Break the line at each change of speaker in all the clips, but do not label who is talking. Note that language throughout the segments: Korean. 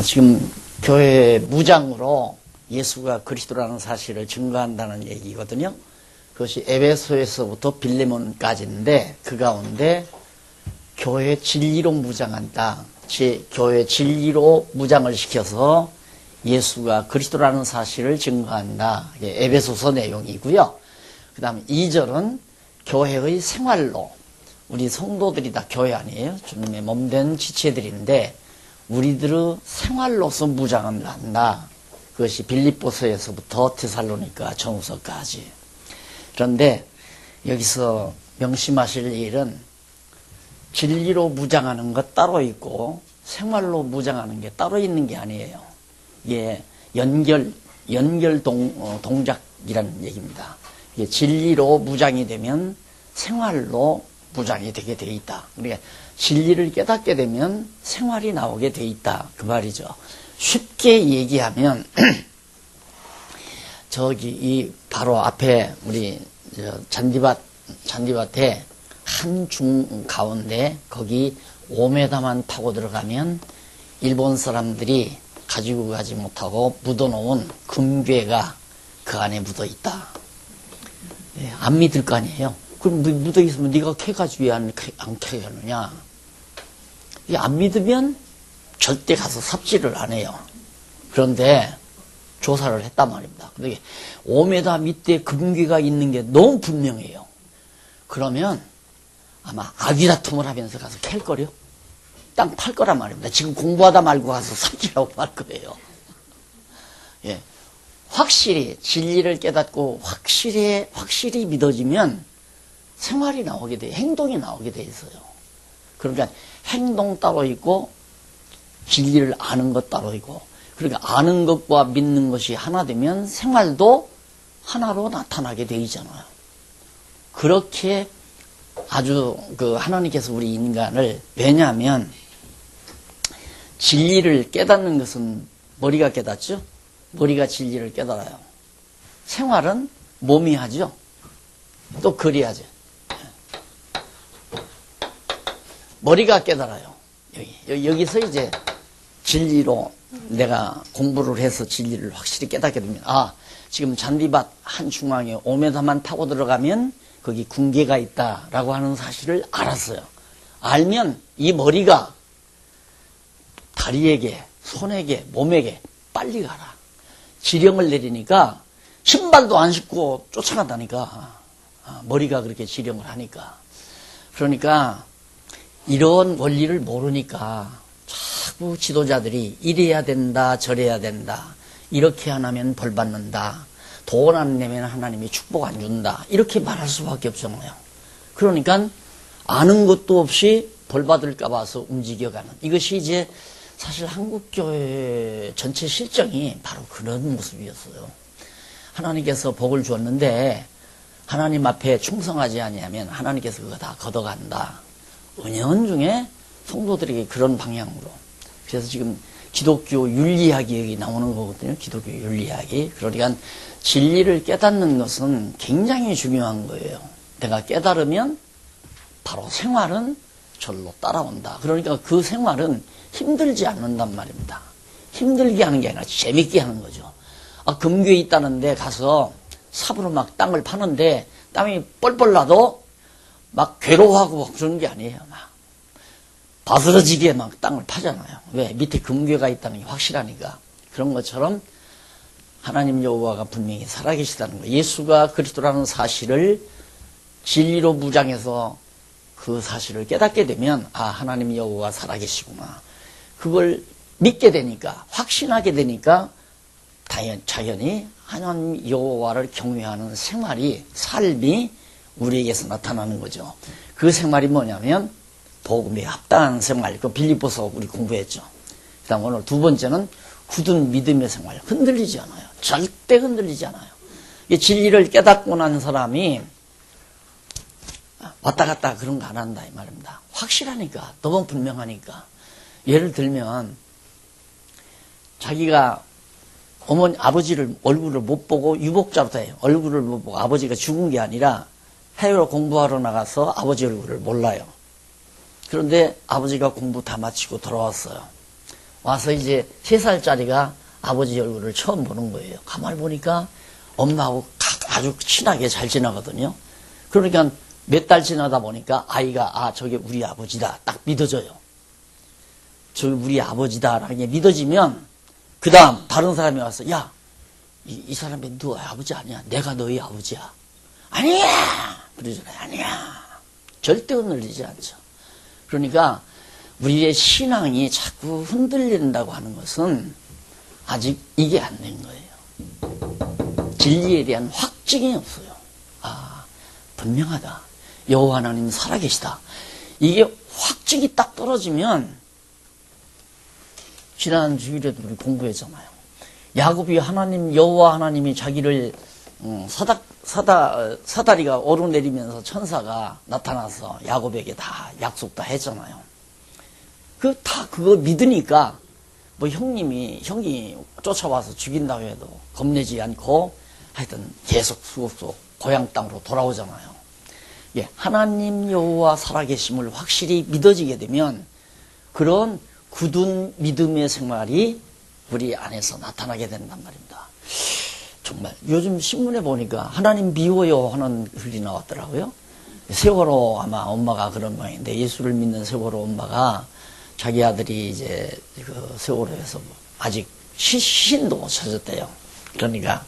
지금 교회 무장으로 예수가 그리스도라는 사실을 증거한다는 얘기거든요. 그것이 에베소에서부터 빌레몬까지인데 그 가운데 교회 진리로 무장한다. 교회 진리로 무장을 시켜서 예수가 그리스도라는 사실을 증거한다. 이게 에베소서 내용이고요. 그 다음에 2절은 교회의 생활로, 우리 성도들이 다 교회 아니에요? 주님의 몸된 지체들인데 우리들의 생활로서 무장을 한다. 그것이 빌립보서에서부터 데살로니가 전후서까지. 그런데 여기서 명심하실 일은 진리로 무장하는 것 따로 있고 생활로 무장하는 게 따로 있는 게 아니에요. 이게 연결 동작이라는 얘기입니다. 이게 진리로 무장이 되면 생활로 무장이 되게 돼 있다. 그러니까 진리를 깨닫게 되면 생활이 나오게 돼 있다. 그 말이죠. 쉽게 얘기하면 저기 바로 앞에 우리 잔디밭에 한 중 가운데 거기 5m만 파고 들어가면 일본 사람들이 가지고 가지 못하고 묻어놓은 금괴가 그 안에 묻어 있다. 네, 안 믿을 거 아니에요. 그럼 묻어 있으면 네가 캐가지고 왜 안 캐가느냐? 안 믿으면 절대 가서 삽질을 안 해요. 그런데 조사를 했단 말입니다. 근데 5m 밑에 금괴가 있는 게 너무 분명해요. 그러면 아마 아귀다툼을 하면서 가서 캘 거려. 땅 팔 거란 말입니다. 지금 공부하다 말고 가서 삽질하고 말 거예요. 예. 확실히 진리를 깨닫고 확실히 믿어지면 생활이 나오게 돼, 행동이 나오게 돼 있어요. 그러니까 행동 따로 있고 진리를 아는 것 따로 있고, 그러니까 아는 것과 믿는 것이 하나 되면 생활도 하나로 나타나게 돼 있잖아요. 그렇게 아주 하나님께서 우리 인간을, 왜냐하면 진리를 깨닫는 것은 머리가 깨닫죠. 머리가 진리를 깨달아요. 생활은 몸이 하죠. 또 글이 하죠. 머리가 깨달아요. 여기서 이제 진리로 내가 공부를 해서 진리를 확실히 깨닫게 되면, 지금 잔디밭 한 중앙에 5m만 타고 들어가면 거기 궁계가 있다라고 하는 사실을 알았어요. 알면 이 머리가 다리에게, 손에게, 몸에게 빨리 가라. 지령을 내리니까 신발도 안 신고 쫓아간다니까. 머리가 그렇게 지령을 하니까. 그러니까 이런 원리를 모르니까 자꾸 지도자들이 이래야 된다, 저래야 된다, 이렇게 안 하면 벌 받는다, 돈 안 내면 하나님이 축복 안 준다, 이렇게 말할 수밖에 없잖아요. 그러니까 아는 것도 없이 벌 받을까 봐서 움직여가는, 이것이 이제 사실 한국교회 전체 실정이 바로 그런 모습이었어요. 하나님께서 복을 주었는데 하나님 앞에 충성하지 아니하면 하나님께서 그거 다 걷어간다. 은연중에 성도들에게 그런 방향으로. 그래서 지금 기독교 윤리학이 여기 나오는 거거든요. 기독교 윤리학이. 그러니까 진리를 깨닫는 것은 굉장히 중요한 거예요. 내가 깨달으면 바로 생활은 절로 따라온다. 그러니까 그 생활은 힘들지 않는단 말입니다. 힘들게 하는 게 아니라 재밌게 하는 거죠. 금괴에 있다는데 가서 삽으로 막 땅을 파는데 땀이 뻘뻘 나도 막 괴로워하고 막 그런 게 아니에요. 막 바스러지게 막 땅을 파잖아요. 왜? 밑에 금괴가 있다는 게 확실하니까. 그런 것처럼 하나님 여호와가 분명히 살아계시다는 거예요. 예수가 그리스도라는 사실을 진리로 무장해서 그 사실을 깨닫게 되면 하나님 여호와가 살아계시구나. 그걸 믿게 되니까, 확신하게 되니까 자연히 하나님 여호와를 경외하는 생활이, 삶이 우리에게서 나타나는 거죠. 그 생활이 뭐냐면 복음에 합당한 생활. 그 빌립보서 우리 공부했죠. 그 다음 오늘 두 번째는 굳은 믿음의 생활. 흔들리지 않아요. 절대 흔들리지 않아요. 이 진리를 깨닫고 난 사람이 왔다 갔다 그런 거 안 한다 이 말입니다. 확실하니까, 너무 분명하니까. 예를 들면 자기가 아버지를 얼굴을 못 보고 유복자부터 해요. 얼굴을 못 보고, 아버지가 죽은 게 아니라 해외로 공부하러 나가서 아버지 얼굴을 몰라요. 그런데 아버지가 공부 다 마치고 돌아왔어요. 와서 이제 3살짜리가 아버지 얼굴을 처음 보는 거예요. 가만히 보니까 엄마하고 아주 친하게 잘 지나거든요. 그러니까 몇 달 지나다 보니까 아이가 저게 우리 아버지다 딱 믿어져요. 저게 우리 아버지다라는 게 믿어지면 그 다음 다른 사람이 와서 야, 이 사람이 너 아버지 아니야? 내가 너희 아버지야. 아니야! 그러잖아요. 아니야. 절대 흔들리지 않죠. 그러니까 우리의 신앙이 자꾸 흔들린다고 하는 것은 아직 이게 안 된 거예요. 진리에 대한 확증이 없어요. 분명하다. 여호와 하나님 살아계시다. 이게 확증이 딱 떨어지면 지난 주일에도 우리 공부했잖아요. 야곱이 하나님 여호와 하나님이 자기를 사다리가 오르내리면서 천사가 나타나서 야곱에게 다 약속 다 했잖아요. 그거 믿으니까 뭐 형이 쫓아와서 죽인다고 해도 겁내지 않고 하여튼 계속 쑥쑥 고향 땅으로 돌아오잖아요. 예, 하나님 여호와 살아계심을 확실히 믿어지게 되면 그런 굳은 믿음의 생활이 우리 안에서 나타나게 된단 말입니다. 정말 요즘 신문에 보니까 하나님 미워요 하는 글이 나왔더라고요. 세월호 아마 엄마가 그런 모양인데 예수를 믿는 세월호 엄마가 자기 아들이 이제 그 세월호에서 아직 시신도 못 찾았대요. 그러니까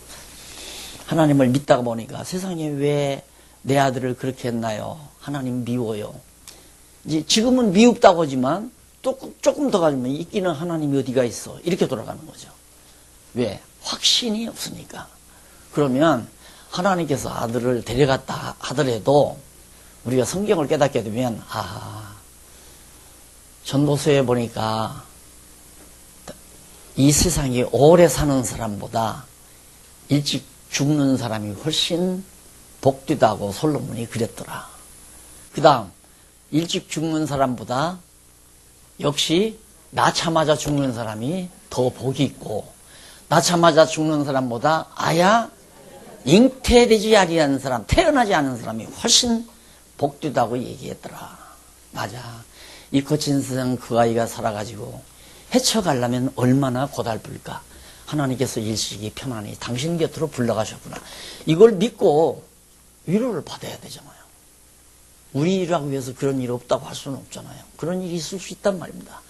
하나님을 믿다가 보니까 세상에 왜 내 아들을 그렇게 했나요? 하나님 미워요. 이제 지금은 미흡다고 하지만 또 조금 더 가면 있기는 하나님이 어디가 있어? 이렇게 돌아가는 거죠. 왜? 확신이 없으니까. 그러면 하나님께서 아들을 데려갔다 하더라도 우리가 성경을 깨닫게 되면 전도서에 보니까 이 세상에 오래 사는 사람보다 일찍 죽는 사람이 훨씬 복되다고 솔로몬이 그랬더라. 그 다음 일찍 죽는 사람보다 역시 낳자마자 죽는 사람이 더 복이 있고 낳자마자 죽는 사람보다 잉태되지 아니하는 사람, 태어나지 않은 사람이 훨씬 복되다고 얘기했더라. 맞아. 이 거친 세상 그 아이가 살아가지고 헤쳐가려면 얼마나 고달플까. 하나님께서 일시기 편안히 당신 곁으로 불러가셨구나. 이걸 믿고 위로를 받아야 되잖아요. 우리 일하고 해서 그런 일 없다고 할 수는 없잖아요. 그런 일이 있을 수 있단 말입니다.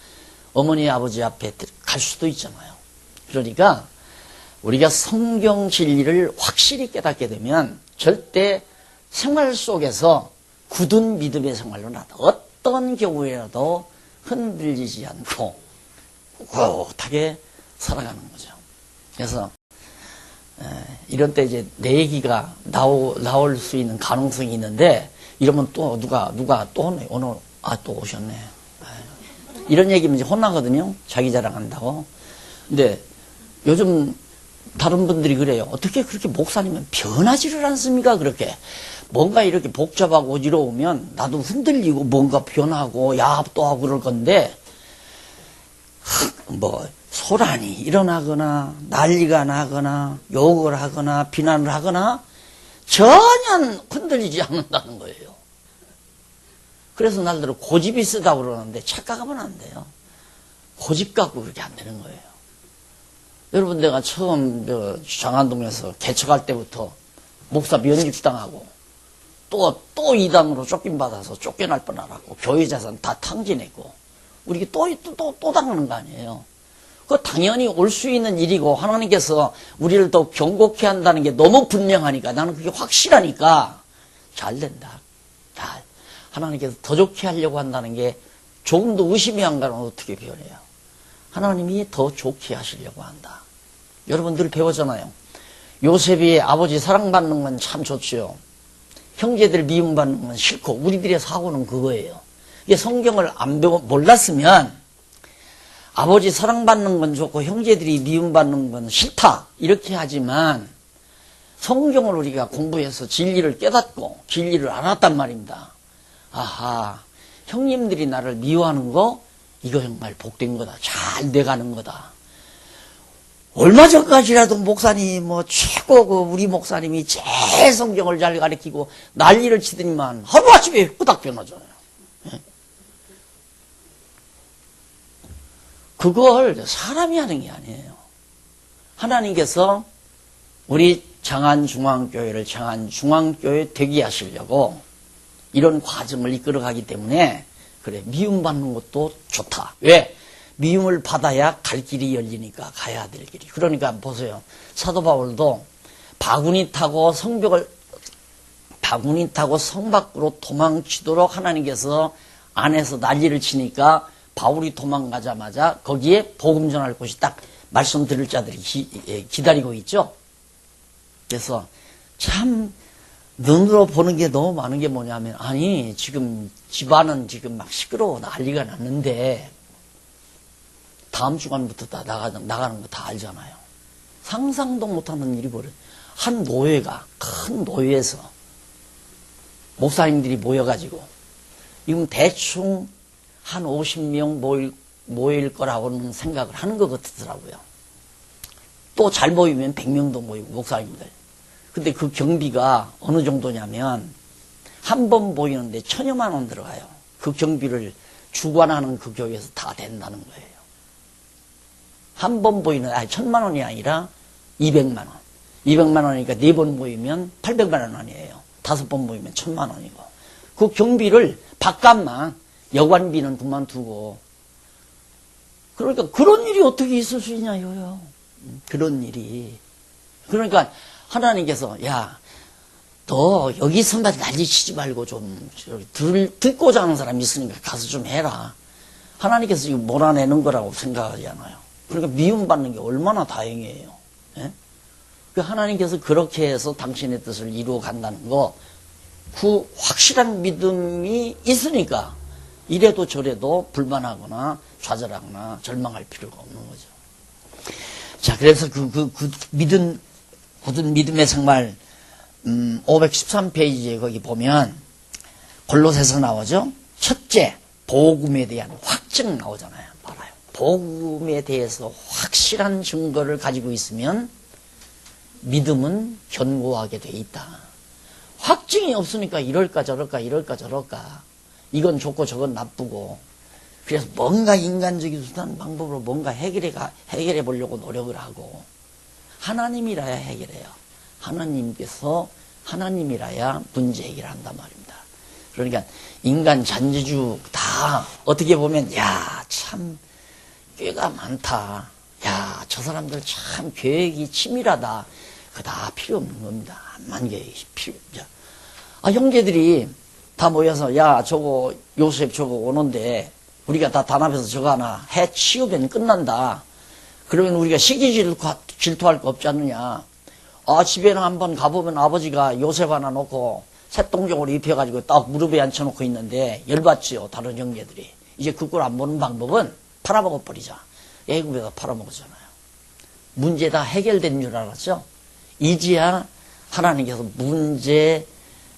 어머니 아버지 앞에 갈 수도 있잖아요. 그러니까 우리가 성경 진리를 확실히 깨닫게 되면 절대 생활 속에서 굳은 믿음의 생활로 나다. 어떤 경우에라도 흔들리지 않고 꿋하게 살아가는 거죠. 그래서 이런 때 이제 내 얘기가 나올 수 있는 가능성이 있는데 이러면 또 누가 또 혼내. 오늘 또 오셨네. 이런 얘기면 이제 혼나거든요. 자기 자랑한다고. 근데 요즘 다른 분들이 그래요. 어떻게 그렇게 목사님은 변하지를 않습니까? 그렇게 뭔가 이렇게 복잡하고 어지러우면 나도 흔들리고 뭔가 변하고 야합도 하고 그럴 건데 소란이 일어나거나 난리가 나거나 욕을 하거나 비난을 하거나 전혀 흔들리지 않는다는 거예요. 그래서 날들어 고집이 쓰다고 그러는데 착각하면 안 돼요. 고집 갖고 그렇게 안 되는 거예요. 여러분 내가 처음 장안동에서 개척할 때부터 목사 면직당하고 또 이단으로 쫓김받아서 쫓겨날 뻔하라고 교회 자산 다 탕진했고 우리 또 당하는 거 아니에요. 그거 당연히 올 수 있는 일이고 하나님께서 우리를 더 경고케 한다는 게 너무 분명하니까 나는 그게 확실하니까 잘 된다. 하나님께서 더 좋게 하려고 한다는 게 조금도 의심이 안 가면 어떻게 변해요? 하나님이 더 좋게 하시려고 한다. 여러분 늘 배우잖아요. 요셉이 아버지 사랑받는 건 참 좋죠. 형제들 미움받는 건 싫고 우리들의 사고는 그거예요. 이게 성경을 몰랐으면 아버지 사랑받는 건 좋고 형제들이 미움받는 건 싫다 이렇게 하지만 성경을 우리가 공부해서 진리를 깨닫고 진리를 알았단 말입니다. 형님들이 나를 미워하는 거 이거 정말 복된 거다. 잘 돼가는 거다. 얼마 전까지라도 목사님 최고 우리 목사님이 제일 성경을 잘 가르치고 난리를 치더니만 하루아침에 후딱 변하잖아요. 그걸 사람이 하는 게 아니에요. 하나님께서 우리 장안중앙교회를 장안중앙교회 되게 하시려고 이런 과정을 이끌어가기 때문에 그래, 미움받는 것도 좋다. 왜? 미움을 받아야 갈 길이 열리니까, 가야 될 길이. 그러니까 보세요. 사도 바울도 바구니 타고 성 밖으로 도망치도록 하나님께서 안에서 난리를 치니까 바울이 도망가자마자 거기에 복음 전할 곳이 딱 말씀 들을 자들이 기다리고 있죠. 그래서 참 눈으로 보는 게 너무 많은 게 뭐냐면, 아니 지금 집안은 지금 막 시끄러워 난리가 났는데 다음 주간부터 다 나가는 거 다 알잖아요. 상상도 못하는 일이 벌어요. 한 노예가, 큰 노예에서 목사님들이 모여가지고 이건 대충 한 50명 모일 거라고는 생각을 하는 것 같더라고요. 또 잘 모이면 100명도 모이고, 목사님들. 근데 그 경비가 어느 정도냐면 한 번 모이는데 1000여만 원 들어가요. 그 경비를 주관하는 그 교회에서 다 된다는 거예요. 한 번 모이는, 1000만 원이 아니라 200만 원. 200만 원이니까 4번 모이면 800만 원이에요. 5번 모이면 1000만 원이고. 그 경비를 바깥만, 여관비는 그만두고. 그러니까 그런 일이 어떻게 있을 수 있냐요. 그런 일이. 그러니까 하나님께서, 야, 너 여기서만 난리치지 말고 좀 듣고자 하는 사람이 있으니까 가서 좀 해라. 하나님께서 이거 몰아내는 거라고 생각하잖아요. 그러니까 미움받는 게 얼마나 다행이에요. 예? 하나님께서 그렇게 해서 당신의 뜻을 이루어 간다는 거, 그 확실한 믿음이 있으니까 이래도 저래도 불만하거나 좌절하거나 절망할 필요가 없는 거죠. 자, 그래서 그 굳은 믿음의 생활, 513페이지에 거기 보면 골로새서 나오죠. 첫째, 복음에 대한 확증 나오잖아요. 봐봐요. 복음에 대해서 확실한 증거를 가지고 있으면 믿음은 견고하게 돼 있다. 확증이 없으니까 이럴까 저럴까 이건 좋고 저건 나쁘고, 그래서 뭔가 인간적인 수단 방법으로 뭔가 해결해 보려고 노력을 하고, 하나님이라야 해결해요. 하나님이라야 문제 해결한단 말입니다. 그러니까 인간 잔재주 다 어떻게 보면, 야, 참 꾀가 많다. 야, 저 사람들 참 계획이 치밀하다. 그거 다 필요 없는 겁니다. 암만 계획이 필요죠. 형제들이 다 모여서, 야, 저거 요셉 저거 오는데 우리가 다 단합해서 저거 하나 해 치우면 끝난다. 그러면 우리가 시기 질투할 거 없지 않느냐. 집에는 한번 가보면 아버지가 요셉 하나 놓고 새똥종을 입혀가지고 딱 무릎에 앉혀놓고 있는데 열받지요, 다른 형제들이. 이제 그 꼴 안 보는 방법은 팔아먹어 버리자. 애굽에다 팔아먹었잖아요. 문제 다 해결된 줄 알았죠? 이제야 하나님께서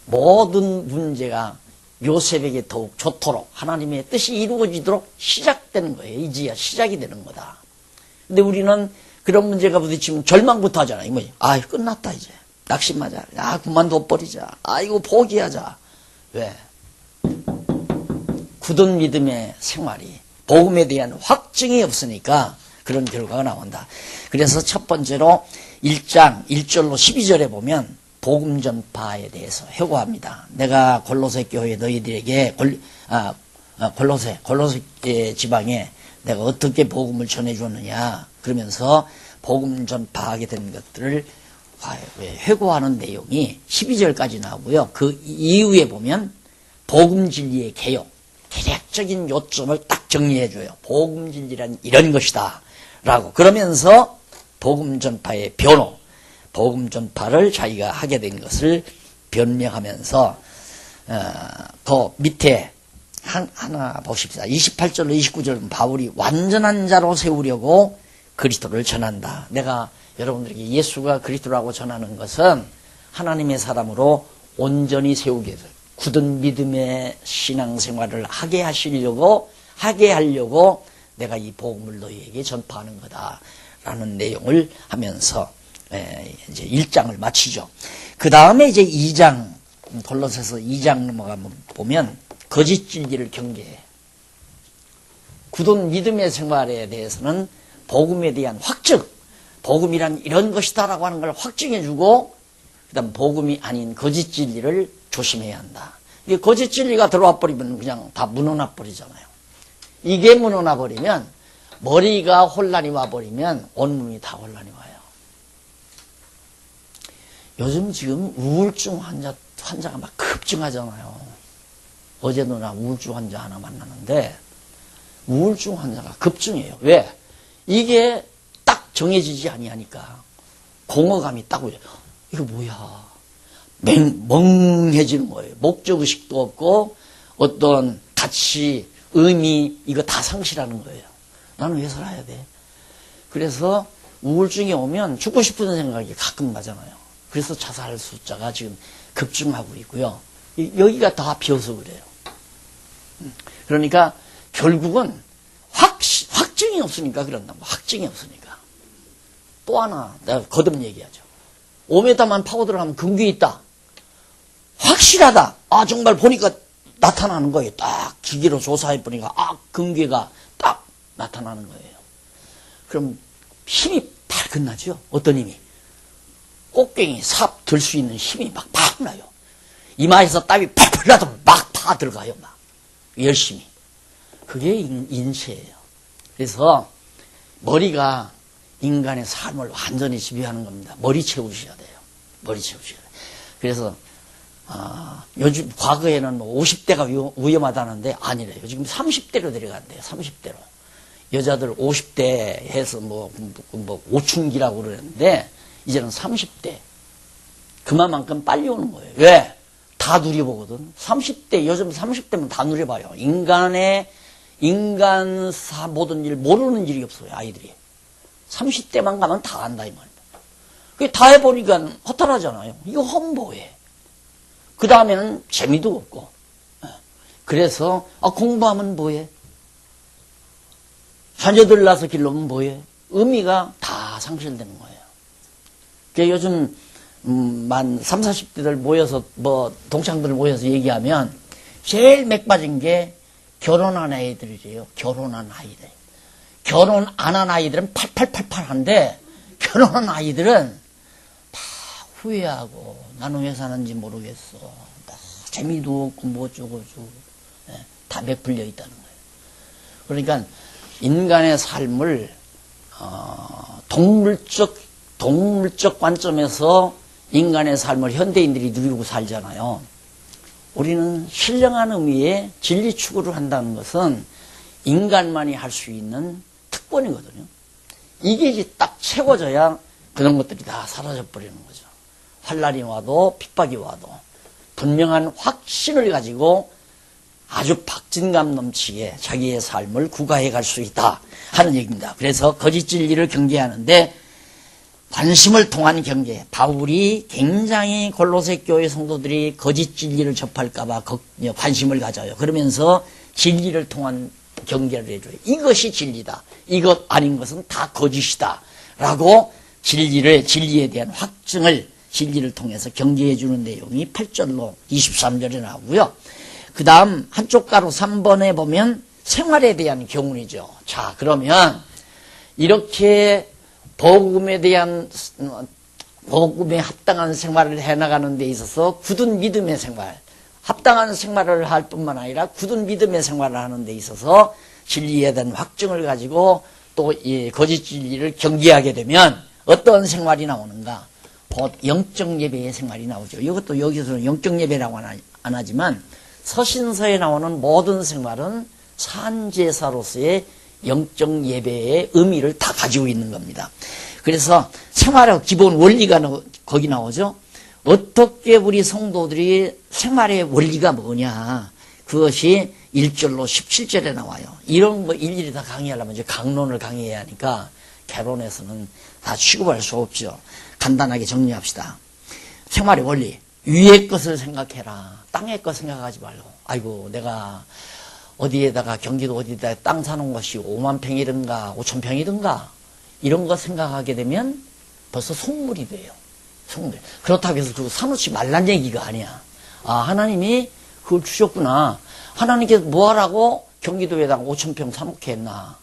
모든 문제가 요셉에게 더욱 좋도록 하나님의 뜻이 이루어지도록 시작되는 거예요. 이제야 시작이 되는 거다. 근데 우리는 그런 문제가 부딪히면 절망부터 하잖아요. 뭐지? 끝났다 이제. 낙심하자. 그만둬 버리자. 이거 포기하자. 왜? 굳은 믿음의 생활이, 복음에 대한 확증이 없으니까 그런 결과가 나온다. 그래서 첫 번째로 1장 1절로 12절에 보면 복음 전파에 대해서 회고합니다. 내가 골로새 교회 너희들에게 골로새 지방에 내가 어떻게 복음을 전해주었느냐, 그러면서 복음 전파하게 된 것들을 회고하는 내용이 12절까지 나오고요. 그 이후에 보면 복음 진리의 개요, 개략적인 요점을 딱 정리해줘요. 복음 진리란 이런 것이다 라고. 그러면서 복음 전파의 변호, 복음 전파를 자기가 하게 된 것을 변명하면서 더 밑에 하나 보십시다. 28절로 29절은 바울이 완전한 자로 세우려고 그리스도를 전한다. 내가 여러분들에게 예수가 그리스도라고 전하는 것은 하나님의 사람으로 온전히 세우게 될, 굳은 믿음의 신앙생활을 하게 하려고 내가 이 복음을 너희에게 전파하는 거다라는 내용을 하면서 이제 1장을 마치죠. 그 다음에 이제 2장, 골로새서 2장 넘어가면 보면 거짓 진리를 경계해. 굳은 믿음의 생활에 대해서는 복음에 대한 확증, 복음이란 이런 것이다라고 하는 걸 확증해주고, 그 다음 복음이 아닌 거짓 진리를 조심해야 한다. 이게 거짓 진리가 들어와 버리면 그냥 다 무너나 버리잖아요. 이게 무너나 버리면, 머리가 혼란이 와 버리면 온몸이 다 혼란이 와요. 요즘 지금 우울증 환자가 막 급증하잖아요. 어제도 나 우울증 환자 하나 만났는데, 우울증 환자가 급증해요. 왜? 이게 딱 정해지지 아니하니까 공허감이 딱 오죠. 이거 뭐야? 멍해지는 거예요. 목적의식도 없고 어떤 가치, 의미 이거 다 상실하는 거예요. 나는 왜 살아야 돼? 그래서 우울증이 오면 죽고 싶은 생각이 가끔 나잖아요. 그래서 자살 숫자가 지금 급증하고 있고요. 여기가 다 비어서 그래요. 그러니까 결국은 확증이 없으니까 그런다. 확증이 없으니까. 또 하나 내가 거듭 얘기하죠. 5m만 파고들어가면 금괴 있다. 확실하다. 아 정말 보니까 나타나는 거예요. 딱 기계로 조사해 보니까 금괴가 딱 나타나는 거예요. 그럼 힘이 팍 나죠. 어떤 힘이? 꽃갱이 삽 들 수 있는 힘이 막 나요. 이마에서 땀이 팍 나도 막 다 들어가요. 막 열심히. 그게 인체예요. 그래서 머리가 인간의 삶을 완전히 지배하는 겁니다. 머리 채우셔야 돼요. 머리 채우셔야 돼요. 그래서 요즘 과거에는 뭐 50대가 위험하다는데 아니래요. 지금 30대로 내려간대요. 30대로. 여자들 50대 해서 뭐 오춘기라고 그러는데 이제는 30대. 그만큼 빨리 오는 거예요. 왜? 다 누려보거든. 30대, 요즘 30대면 다 누려봐요. 인간사 모든 일 모르는 일이 없어요, 아이들이. 30대만 가면 다 안다, 이 말입니다. 그게 다 해보니까 허탈하잖아요. 이거 험보해. 그 다음에는 재미도 없고. 그래서, 공부하면 뭐해? 자녀들 낳아서 길러면 뭐해? 의미가 다 상실되는 거예요. 그러니까 요즘, 만 30, 40대들 모여서, 동창들 모여서 얘기하면, 제일 맥 빠진 게 결혼한 아이들이래요. 결혼한 아이들. 결혼 안 한 아이들은 8888한데, 결혼한 아이들은 다 후회하고, 나는 왜 사는지 모르겠어. 재미도 없고, 뭐 어쩌고저쩌고. 다 맥풀려 있다는 거예요. 그러니까, 인간의 삶을, 동물적 관점에서 인간의 삶을 현대인들이 누리고 살잖아요. 우리는 신령한 의미의 진리 추구를 한다는 것은 인간만이 할 수 있는 특권이거든요. 이게 이제 딱 채워져야 그런 것들이 다 사라져버리는 거죠. 환란이 와도 핍박이 와도 분명한 확신을 가지고 아주 박진감 넘치게 자기의 삶을 구가해 갈 수 있다 하는 얘기입니다. 그래서 거짓 진리를 경계하는데 관심을 통한 경계, 바울이 굉장히 골로새 교회 성도들이 거짓 진리를 접할까봐 관심을 가져요. 그러면서 진리를 통한 경계를 해줘요. 이것이 진리다. 이것 아닌 것은 다 거짓이다. 라고 진리에 대한 확증을 진리를 통해서 경계해주는 내용이 8절로 23절에 나오고요. 그 다음 한쪽 가로 3번에 보면 생활에 대한 교훈이죠. 자, 그러면 이렇게 복음에 합당한 생활을 해나가는 데 있어서 굳은 믿음의 생활, 합당한 생활을 할 뿐만 아니라 굳은 믿음의 생활을 하는 데 있어서 진리에 대한 확증을 가지고 또 이 거짓 진리를 경계하게 되면 어떤 생활이 나오는가? 곧 영적 예배의 생활이 나오죠. 이것도 여기서는 영적 예배라고 안 하지만 서신서에 나오는 모든 생활은 산제사로서의 영적 예배의 의미를 다 가지고 있는 겁니다. 그래서 생활의 기본 원리가 거기 나오죠. 어떻게 우리 성도들이 생활의 원리가 뭐냐. 그것이 1절로 17절에 나와요. 이런 거 일일이 다 강의하려면 이제 강론을 강의해야 하니까 개론에서는 다 취급할 수 없죠. 간단하게 정리합시다. 생활의 원리. 위의 것을 생각해라. 땅의 것 생각하지 말고. 아이고 내가 어디에다가 경기도 어디에다 땅 사는 것이 5만 평이든가 5천 평이든가 이런 거 생각하게 되면 벌써 속물이 돼요. 속물. 그렇다고 해서 그거 사놓지 말란 얘기가 아니야. 하나님이 그걸 주셨구나. 하나님께서 뭐 하라고 경기도에다가 5,000평 사놓게 했나?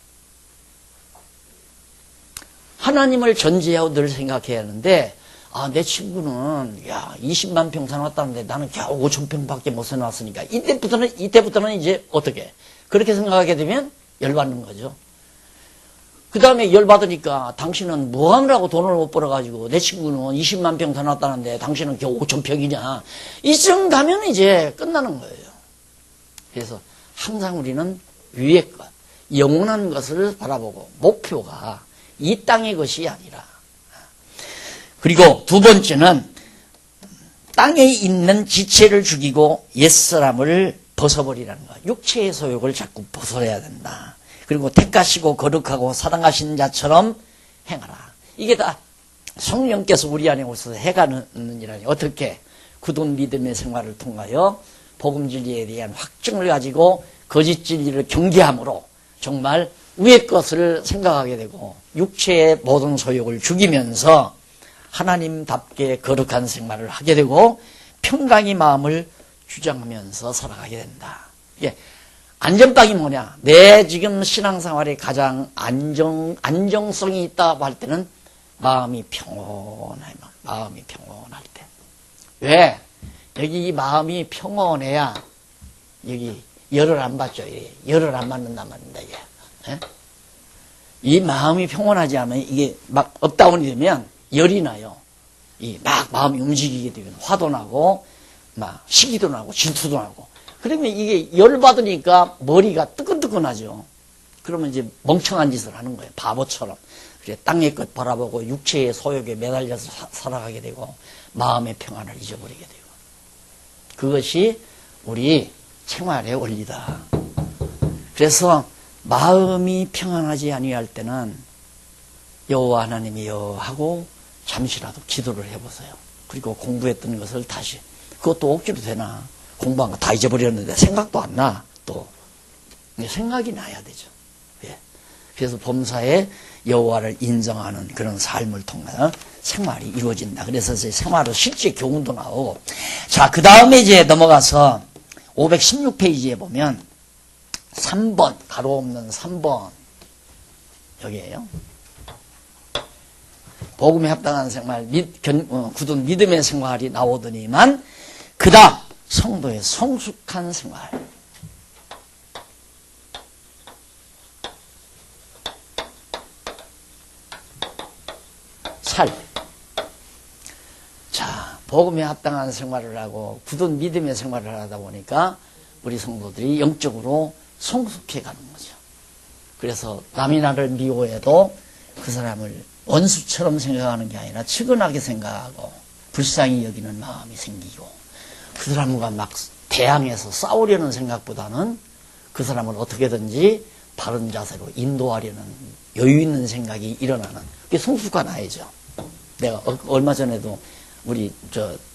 하나님을 전제하고 늘 생각해야 하는데, 아, 내 친구는, 야, 20만 평 사놨다는데 나는 겨우 5,000평밖에 못 사놨으니까, 이때부터는 이제 어떻게? 그렇게 생각하게 되면 열받는 거죠. 그 다음에 열받으니까 당신은 뭐 하느라고 돈을 못 벌어가지고 내 친구는 20만 평 사놨다는데 당신은 겨우 5,000평이냐. 이쯤 가면 이제 끝나는 거예요. 그래서 항상 우리는 위의 것, 영원한 것을 바라보고 목표가 이 땅의 것이 아니라. 그리고 두 번째는 땅에 있는 지체를 죽이고 옛사람을 벗어버리라는 거. 육체의 소욕을 자꾸 벗어야 된다. 그리고 택하시고 거룩하고 사랑하신 자처럼 행하라. 이게 다 성령께서 우리 안에 오셔서 해가는 일하니 어떻게? 굳은 믿음의 생활을 통하여 복음 진리에 대한 확증을 가지고 거짓 진리를 경계함으로 정말 위의 것을 생각하게 되고 육체의 모든 소욕을 죽이면서 하나님답게 거룩한 생활을 하게 되고 평강의 마음을 주장하면서 살아가게 된다. 예. 안전빵이 뭐냐? 내 지금 신앙생활에 가장 안정성이 있다고 할 때는 마음이 평온해. 마음이 평온할 때. 왜? 여기 이 마음이 평온해야 여기 열을 안 받죠. 열을 안 받는단 말입니다. 이게. 예? 이 마음이 평온하지 않으면 이게 막 업다운이 되면 열이 나요. 막 마음이 움직이게 되면 화도 나고 막 시기도 나고 질투도 나고. 그러면 이게 열 받으니까 머리가 뜨끈뜨끈하죠. 그러면 이제 멍청한 짓을 하는 거예요. 바보처럼. 그래 땅의 것 바라보고 육체의 소욕에 매달려서 살아가게 되고 마음의 평안을 잊어버리게 되고. 그것이 우리 생활의 원리다. 그래서 마음이 평안하지 아니할 때는 여호와 하나님이여 하고 잠시라도 기도를 해보세요. 그리고 공부했던 것을 다시, 그것도 억지로 되나? 공부한 거 다 잊어버렸는데 생각도 안 나. 또 생각이 나야 되죠. 예. 그래서 범사에 여호와를 인정하는 그런 삶을 통해서 생활이 이루어진다. 그래서 이제 생활로 실제 교훈도 나오고. 자, 그 다음에 이제 넘어가서 516페이지에 보면 3번, 가로 없는 3번. 여기에요. 복음에 합당한 생활, 굳은 믿음의 생활이 나오더니만, 그 다음, 성도의 성숙한 생활. 삶. 자, 복음에 합당한 생활을 하고 굳은 믿음의 생활을 하다 보니까 우리 성도들이 영적으로 성숙해 가는 거죠. 그래서 남이 나를 미워해도 그 사람을 원수처럼 생각하는 게 아니라 측은하게 생각하고 불쌍히 여기는 마음이 생기고, 그 사람과 막 대항해서 싸우려는 생각보다는 그 사람을 어떻게든지 바른 자세로 인도하려는 여유 있는 생각이 일어나는, 그게 성숙한 아이죠. 내가 얼마 전에도 우리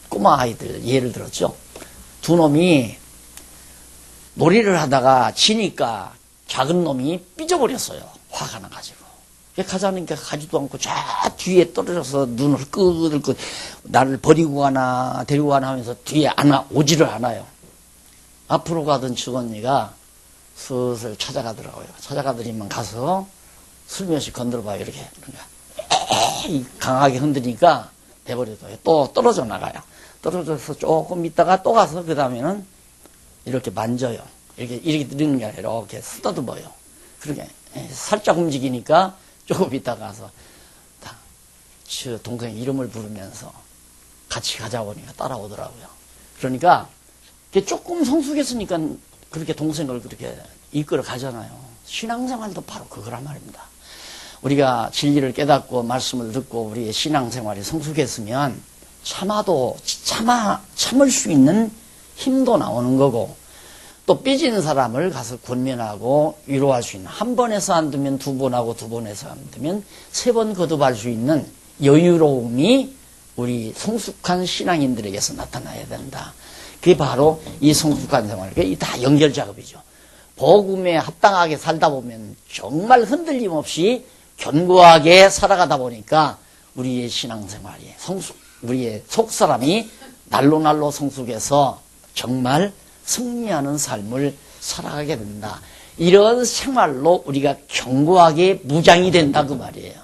꼬마 아이들 예를 들었죠. 두 놈이 놀이를 하다가 지니까 작은 놈이 삐져버렸어요. 화가 나가지고. 가자니까 가지도 않고 저 뒤에 떨어져서 눈을 끄덕끄덕 나를 버리고 가나 데리고 가나 하면서 뒤에 오지를 않아요. 앞으로 가던 주언니가 슬슬 찾아가더라고요. 찾아가더니만 가서 슬며시 건드려봐요. 이렇게. 강하게 흔드니까 내버려둬요. 또 떨어져 나가요. 떨어져서 조금 있다가 또 가서 그 다음에는 이렇게 만져요. 이렇게 들리는 게 아니라 이렇게 쓰다듬어요. 그렇게 살짝 움직이니까 조금 있다가 가서 저 동생 이름을 부르면서 같이 가자 보니까 따라오더라고요. 그러니까 조금 성숙했으니까 그렇게 동생을 그렇게 이끌어 가잖아요. 신앙생활도 바로 그거란 말입니다. 우리가 진리를 깨닫고 말씀을 듣고 우리의 신앙생활이 성숙했으면 참을 수 있는 힘도 나오는 거고, 또 삐진 사람을 가서 권면하고 위로할 수 있는, 한 번에서 안 되면 두 번 하고 두 번에서 안 되면 세 번 거듭할 수 있는 여유로움이 우리 성숙한 신앙인들에게서 나타나야 된다. 그게 바로 이 성숙한 생활. 그게 다 연결 작업이죠. 복음에 합당하게 살다 보면 정말 흔들림 없이 견고하게 살아가다 보니까 우리의 신앙생활이 우리의 속사람이 날로 성숙해서 정말 승리하는 삶을 살아가게 된다. 이런 생활로 우리가 견고하게 무장이 된다 그 말이에요.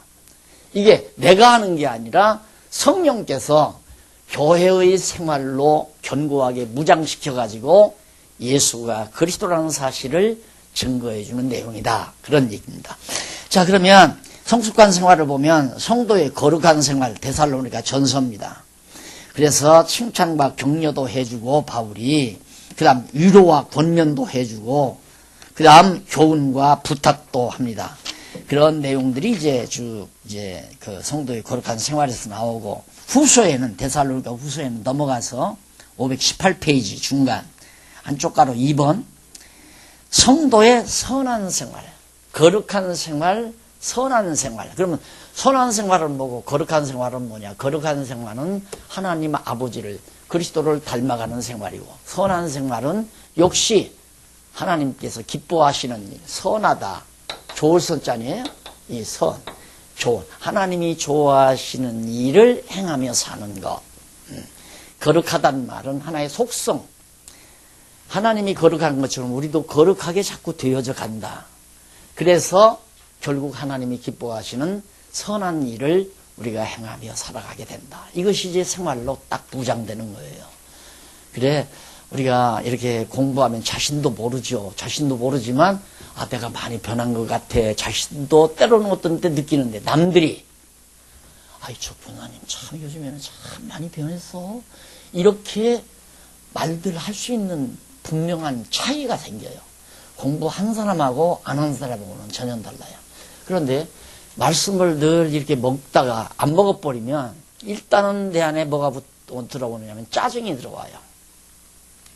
이게 내가 하는 게 아니라 성령께서 교회의 생활로 견고하게 무장시켜가지고 예수가 그리스도라는 사실을 증거해주는 내용이다. 그런 얘기입니다. 자, 그러면 성숙한 생활을 보면 성도의 거룩한 생활, 데살로니가 전서입니다. 그래서 칭찬과 격려도 해주고 바울이 그 다음 위로와 권면도 해주고 그 다음 교훈과 부탁도 합니다. 그런 내용들이 이제 그 성도의 거룩한 생활에서 나오고 후서에는 데살로니가 후서에는 넘어가서 518페이지 중간 한쪽 가로 2번 성도의 선한 생활, 거룩한 생활, 선한 생활. 그러면 선한 생활은 뭐고 거룩한 생활은 뭐냐? 거룩한 생활은 하나님 아버지를 그리스도를 닮아가는 생활이고 선한 생활은 역시 하나님께서 기뻐하시는 일, 선하다. 좋을 선자니에요. 이 선, 좋은 하나님이 좋아하시는 일을 행하며 사는 것. 거룩하다는 말은 하나의 속성. 하나님이 거룩한 것처럼 우리도 거룩하게 자꾸 되어져 간다. 그래서 결국 하나님이 기뻐하시는 선한 일을 우리가 행하며 살아가게 된다. 이것이 이제 생활로 딱 부장되는 거예요. 그래 우리가 이렇게 공부하면 자신도 모르죠. 자신도 모르지만 아 내가 많이 변한 것 같아. 자신도 때로는 어떤 때 느끼는데 남들이 아이 저 변호사님 참 요즘에는 참 많이 변했어. 이렇게 말들 할 수 있는 분명한 차이가 생겨요. 공부한 사람하고 안 한 사람하고는 전혀 달라요. 그런데 말씀을 늘 이렇게 먹다가 안 먹어버리면 일단은 내 안에 뭐가 들어오느냐면 짜증이 들어와요.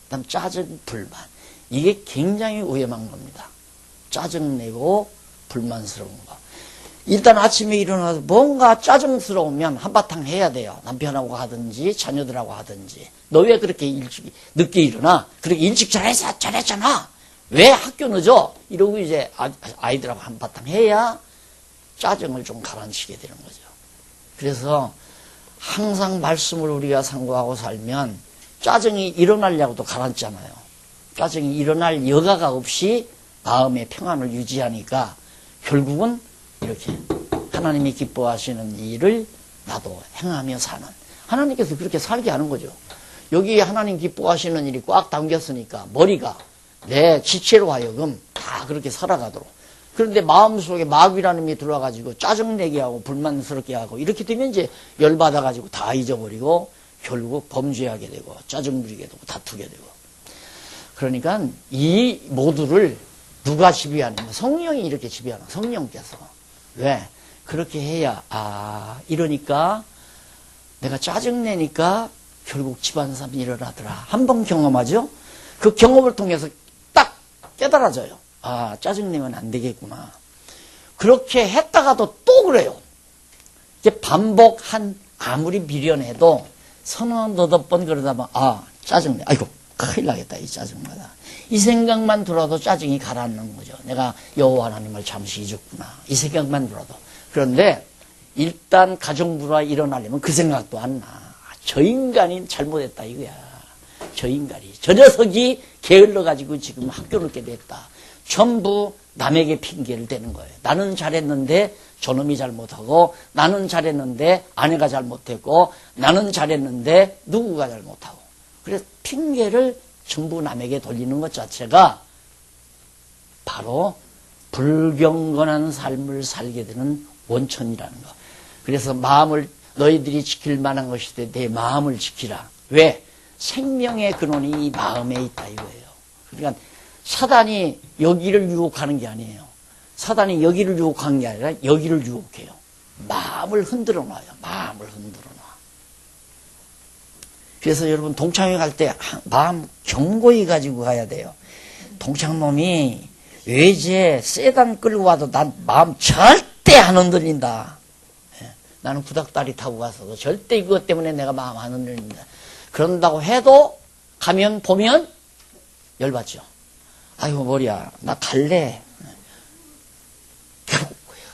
그다음 짜증, 불만. 이게 굉장히 위험한 겁니다. 짜증내고 불만스러운 거. 일단 아침에 일어나서 뭔가 짜증스러우면 한바탕 해야 돼요. 남편하고 하든지 자녀들하고 하든지. 너 왜 그렇게 늦게 일어나? 그렇게 일찍 잘했잖아. 왜 학교 늦어? 이러고 이제 아이들하고 한바탕 해야 짜증을 좀 가라앉히게 되는 거죠. 그래서 항상 말씀을 우리가 상고하고 살면 짜증이 일어나려고도 가라앉잖아요. 짜증이 일어날 여가가 없이 마음의 평안을 유지하니까 결국은 이렇게 하나님이 기뻐하시는 일을 나도 행하며 사는 하나님께서 그렇게 살게 하는 거죠. 여기 하나님 기뻐하시는 일이 꽉 담겼으니까 머리가 내 지체로 하여금 다 그렇게 살아가도록. 그런데 마음속에 마귀라는 힘이 들어와가지고 짜증내게 하고 불만스럽게 하고 이렇게 되면 이제 열받아가지고 다 잊어버리고 결국 범죄하게 되고 짜증 부리게 되고 다투게 되고. 그러니까 이 모두를 누가 지배하느냐? 성령이 이렇게 지배하는 성령께서. 왜? 그렇게 해야 이러니까 내가 짜증내니까 결국 집안 사람이 일어나더라. 한 번 경험하죠? 그 경험을 통해서 딱 깨달아져요. 짜증내면 안 되겠구나. 그렇게 했다가도 또 그래요. 이제 아무리 미련해도 서너 너덟 번 그러다 보면 짜증내. 아이고 큰일 나겠다 이 짜증나다. 이 생각만 들어도 짜증이 가라앉는 거죠. 내가 여호와 하나님을 잠시 잊었구나. 이 생각만 들어도. 그런데 일단 가정부가 일어나려면 그 생각도 안 나. 저 인간이 잘못했다 이거야. 저 인간이. 저 녀석이 게을러가지고 지금 학교 늦게 됐다. 전부 남에게 핑계를 대는 거예요. 나는 잘했는데 저놈이 잘못하고 나는 잘했는데 아내가 잘못했고 나는 잘했는데 누구가 잘못하고. 그래서 핑계를 전부 남에게 돌리는 것 자체가 바로 불경건한 삶을 살게 되는 원천이라는 거. 그래서 마음을 너희들이 지킬 만한 것이되 내 마음을 지키라. 왜? 생명의 근원이 이 마음에 있다 이거예요. 그러니까 사단이 여기를 유혹하는 게 아니에요. 사단이 여기를 유혹하는 게 아니라 여기를 유혹해요. 마음을 흔들어 놔요. 마음을 흔들어 놔. 그래서 여러분 동창회 갈 때 마음 견고히 가지고 가야 돼요. 동창놈이 외제 세단 끌고 와도 난 마음 절대 안 흔들린다. 나는 구닥다리 타고 가서도 절대 이것 때문에 내가 마음 안 흔들린다. 그런다고 해도 가면 보면 열받죠. 아이고 머리야 나 갈래.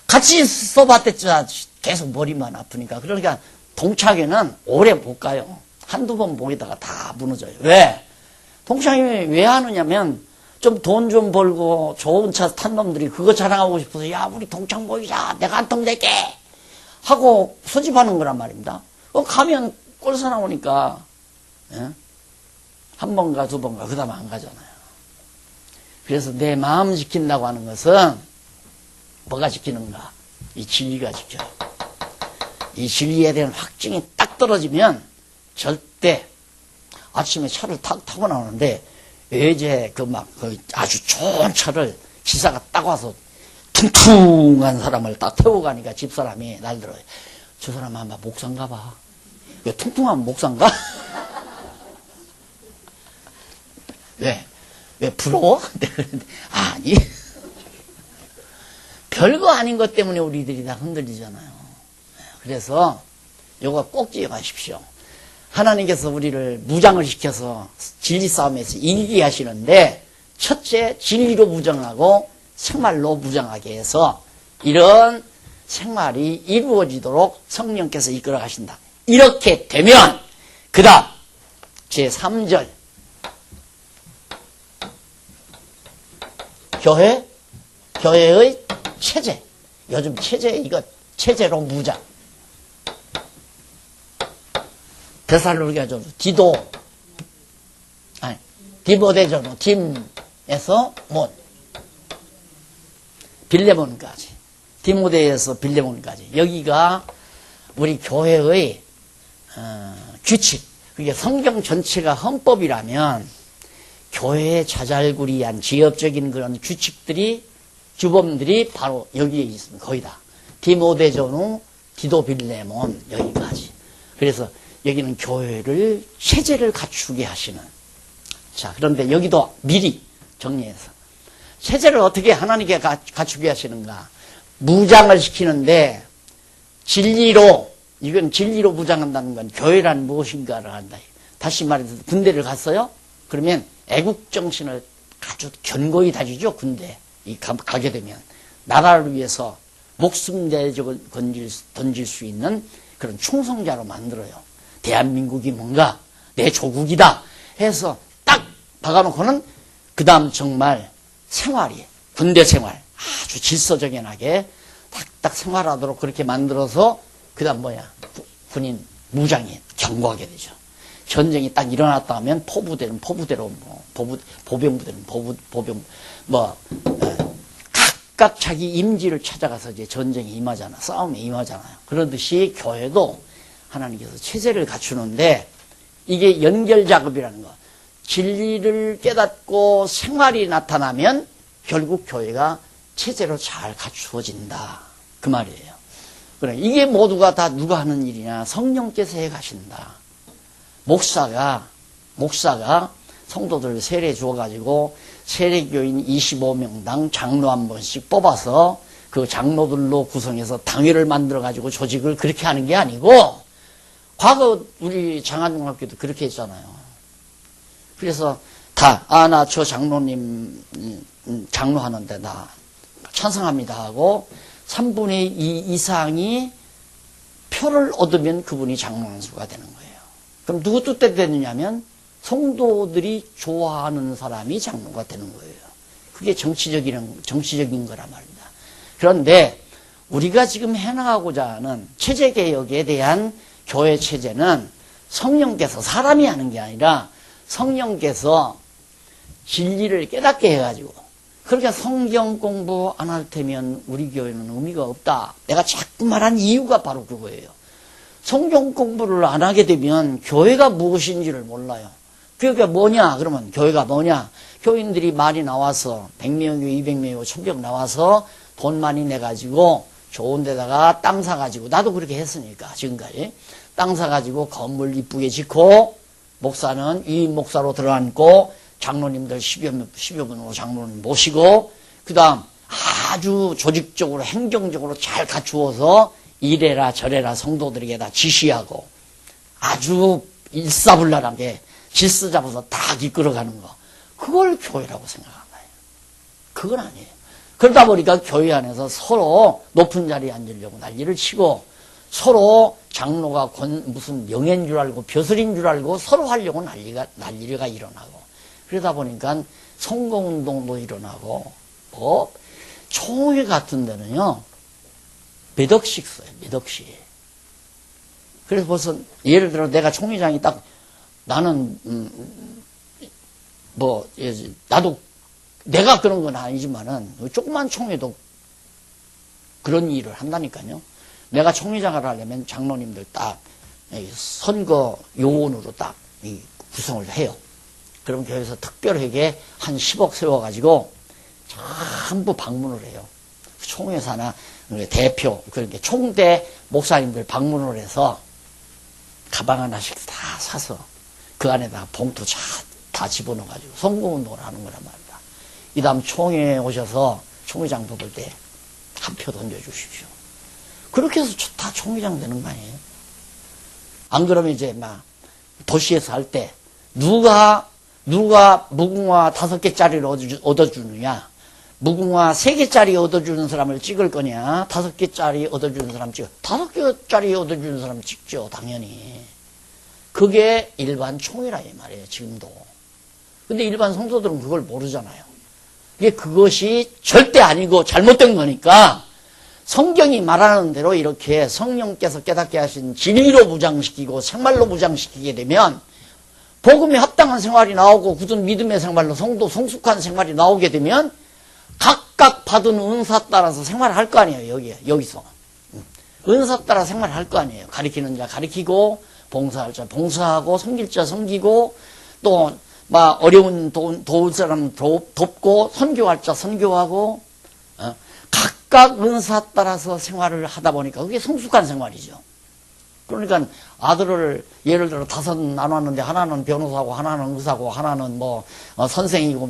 같이 써봤댔자 계속 머리만 아프니까. 그러니까 동창회는 오래 못 가요. 한두 번 보이다가 다 무너져요. 왜? 동창회 왜 하느냐면 좀 돈 좀 벌고 좋은 차 탄 놈들이 그거 자랑하고 싶어서 야 우리 동창 모이자 내가 한 통 낼게 하고 소집하는 거란 말입니다. 가면 꼴사 나오니까 예? 한 번가 두 번가 그 다음에 안 가잖아요. 그래서 내 마음 지킨다고 하는 것은 뭐가 지키는가? 이 진리가 지켜요. 이 진리에 대한 확증이 딱 떨어지면 절대 아침에 차를 타고 나오는데 외제 그 아주 좋은 차를 기사가 딱 와서 퉁퉁한 사람을 딱 태우고 가니까 집사람이 날들어요. 저 사람 아마 목사인가 봐. 왜 퉁퉁한 목사인가? 왜 부러워? 아니. 별거 아닌 것 때문에 우리들이 다 흔들리잖아요. 그래서 요거 꼭 기억하십시오. 하나님께서 우리를 무장을 시켜서 진리 싸움에서 이기게 하시는데 첫째 진리로 무장하고 생활로 무장하게 해서 이런 생활이 이루어지도록 성령께서 이끌어 가신다. 이렇게 되면 그 다음 제3절 교회의 체제. 요즘 체제 이거 체제로 무장. 데살로니가전서 디모데전서 팀에서 빌레몬까지 디모데에서 빌레몬까지 여기가 우리 교회의 규칙. 그게 성경 전체가 헌법이라면 교회의 자잘구리한 지역적인 그런 규칙들이 규범들이 바로 여기에 있습니다. 거의 다. 디모데전후 디도 빌레몬 여기까지. 그래서 여기는 교회를 체제를 갖추게 하시는. 자, 그런데 여기도 미리 정리해서 체제를 어떻게 하나님께 갖추게 하시는가? 무장을 시키는데 진리로, 이건 진리로 무장한다는 건 교회란 무엇인가를 한다. 다시 말해서 군대를 갔어요? 그러면 애국정신을 아주 견고히 다지죠. 군대 가게 되면 나라를 위해서 목숨 내적을 던질 수 있는 그런 충성자로 만들어요. 대한민국이 뭔가 내 조국이다 해서 딱 박아놓고는 그 다음 정말 생활이 군대 생활 아주 질서정연하게 딱딱 생활하도록 그렇게 만들어서 그 다음 군인 무장이 견고하게 되죠. 전쟁이 딱 일어났다 하면 포부대는 포부대로 보병부대는 보병 각각 자기 임지를 찾아가서 이제 전쟁에 임하잖아. 싸움에 임하잖아요. 그러듯이 교회도 하나님께서 체제를 갖추는데 이게 연결 작업이라는 거. 진리를 깨닫고 생활이 나타나면 결국 교회가 체제로 잘 갖추어진다. 그 말이에요. 그래, 이게 모두가 다 누가 하는 일이냐? 성령께서 해 가신다. 목사가 성도들을 세례 주어가지고 세례교인 25명당 장로 한 번씩 뽑아서 그 장로들로 구성해서 당회를 만들어가지고 조직을 그렇게 하는 게 아니고 과거 우리 장안중학교도 그렇게 했잖아요. 그래서 나 저 장로님 장로하는데 나 찬성합니다 하고 3분의 2 이상이 표를 얻으면 그분이 장로한수가 되는 거예요. 그럼 누구 뜻대로 되느냐면 성도들이 좋아하는 사람이 장로가 되는 거예요. 그게 정치적인 거란 말입니다. 그런데 우리가 지금 해나가고자 하는 체제개혁에 대한 교회 체제는 성령께서 사람이 하는 게 아니라 성령께서 진리를 깨닫게 해가지고 그렇게 성경 공부 안 할 테면 우리 교회는 의미가 없다. 내가 자꾸 말한 이유가 바로 그거예요. 성경 공부를 안 하게 되면 교회가 무엇인지를 몰라요. 교회가 뭐냐? 그러면 교회가 뭐냐? 교인들이 많이 나와서 100명이고 200명이고 1000명 나와서 돈 많이 내가지고 좋은 데다가 땅 사가지고 나도 그렇게 했으니까 지금까지 땅 사가지고 건물 이쁘게 짓고 목사는 이 목사로 들어앉고 장로님들 10여 분으로 장로님 모시고 그 다음 아주 조직적으로 행정적으로 잘 갖추어서 이래라 저래라 성도들에게 다 지시하고 아주 일사불란하게 질서 잡아서 다 이끌어가는 거. 그걸 교회라고 생각한 거예요. 그건 아니에요. 그러다 보니까 교회 안에서 서로 높은 자리에 앉으려고 난리를 치고 서로 장로가 무슨 명예인 줄 알고 벼슬인 줄 알고 서로 하려고 난리가 일어나고 그러다 보니까 선거운동도 일어나고, 뭐, 총회 같은 데는요, 몇 억씩 써요, 몇 억씩. 그래서 벌써, 예를 들어 내가 총회장이 딱, 나는, 나도, 내가 그런 건 아니지만은, 조그만 총회도 그런 일을 한다니까요. 내가 총회장을 하려면 장로님들 딱, 선거 요원으로 딱, 구성을 해요. 그럼 교회에서 특별하게 한 10억 세워가지고, 전부 방문을 해요. 총회사나 대표, 그러니까 총대 목사님들 방문을 해서 가방 하나씩 다 사서 그 안에다가 봉투 다 집어넣어가지고 선거운동을 하는 거란 말이다. 이 다음 총회에 오셔서 총회장 뽑을 때 한 표 던져주십시오. 그렇게 해서 다 총회장 되는 거 아니에요? 안 그러면 이제 막 도시에서 할 때 누가 무궁화 5개짜리를 얻어주느냐, 무궁화 3개짜리 얻어주는 사람을 찍을 거냐, 5개짜리 얻어주는 사람 찍어. 5개짜리 얻어주는 사람 찍죠, 당연히. 그게 일반 총회라 이 말이에요, 지금도. 근데 일반 성도들은 그걸 모르잖아요. 그것이 절대 아니고 잘못된 거니까 성경이 말하는 대로 이렇게 성령께서 깨닫게 하신 진리로 무장시키고 생활로 무장시키게 되면 복음에 합당한 생활이 나오고 굳은 믿음의 생활로 성도 성숙한 생활이 나오게 되면 각각 받은 은사 따라서 생활할 거 아니에요. 여기서 은사 따라 생활할 거 아니에요. 가리키는 자 가리키고, 봉사할 자 봉사하고, 섬길 자 섬기고, 또 막 어려운 도울 사람 돕고, 선교할 자 선교하고, 각각 은사 따라서 생활을 하다 보니까 그게 성숙한 생활이죠. 그러니까 아들을 예를 들어 5 나눴는데 하나는 변호사고, 하나는 의사고, 하나는 선생이고,